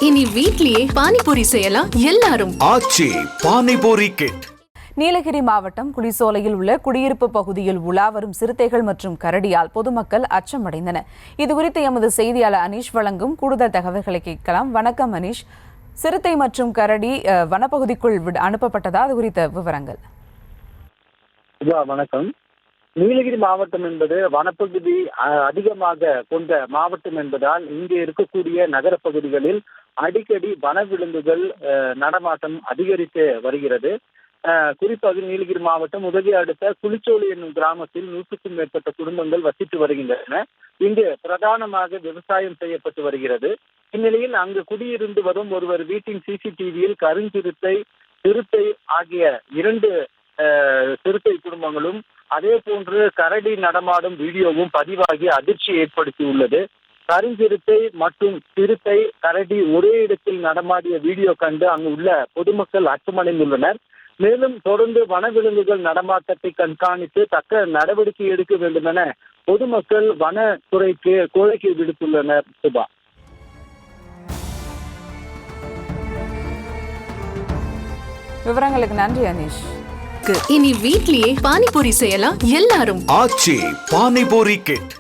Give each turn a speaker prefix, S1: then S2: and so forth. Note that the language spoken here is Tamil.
S1: இனி வீட்லயே பானிபூரி செய்யலாம் எல்லாரும்.
S2: ஆச்சி பானிபூரி கிட்.
S3: நீலகிரி மாவட்டம் குடிசோலையில் உள்ள குடியிருப்பு பகுதியில் உலா வரும் சிறுத்தைகள் மற்றும் கரடியால் பொதுமக்கள் அச்சமடைந்தனர். இதுகுறித்து எமது செய்தியாளர் அனீஷ் வழங்கும் கூடுதல் தகவல்களை கேட்கலாம். வணக்கம் அனீஷ். சிறுத்தை மற்றும் கரடி வனப்பகுதிக்குள் அனுப்பப்பட்டதா? அது குறித்த விவரங்கள்.
S4: வணக்கம். நீலகிரி மாவட்டம் என்பது வனப்பகுதி அதிகமாக கொண்ட மாவட்டம் என்பதால் இங்கே இருக்கக்கூடிய நகர பகுதிகளில் அடிக்கடி வனவிலங்குகள் நடமாட்டம் அதிகரித்து வருகிறது. குறிப்பாக நீலகிரி மாவட்டம் உதகை அடுத்த குளிச்சோலை என்னும் கிராமத்தில் 100க்கும் மேற்பட்ட குடும்பங்கள் வசித்து வருகின்றன. இங்கு பிரதானமாக விவசாயம் செய்யப்பட்டு வருகிறது. இந்நிலையில் அங்கு குடியிருந்து வரும் ஒருவர் வீட்டின் சிசிடிவியில் கருஞ்சிறுத்தை, சிறுத்தை ஆகிய 2 சிறுத்தை குடும்பங்களும் அதே போன்று கரடி நடமாடும் வீடியோவும் பதிவாகி அதிர்ச்சி ஏற்படுத்தியுள்ளது. கருஞ்சிறுத்தை மற்றும் சிறுத்தை, கரடி ஒரே இடத்தில் நடமாடிய வீடியோ கண்டு அங்கு உள்ள பொதுமக்கள் அச்சமடைந்துள்ளனர். மேலும் தொடர்ந்து வனவிலங்குகள் நடமாட்டத்தை கண்காணித்து தக்க நடவடிக்கை எடுக்க வேண்டும் என பொதுமக்கள் வனத்துறைக்கு கோரிக்கை விடுத்துள்ளனர். சுபா,
S3: விவரங்களுக்கு நன்றி அனீஷ்.
S1: இனி வீட்லயே பானிபூரி செய்யலாம் எல்லாரும்.
S2: ஆச்சி பானிபூரி கிட்.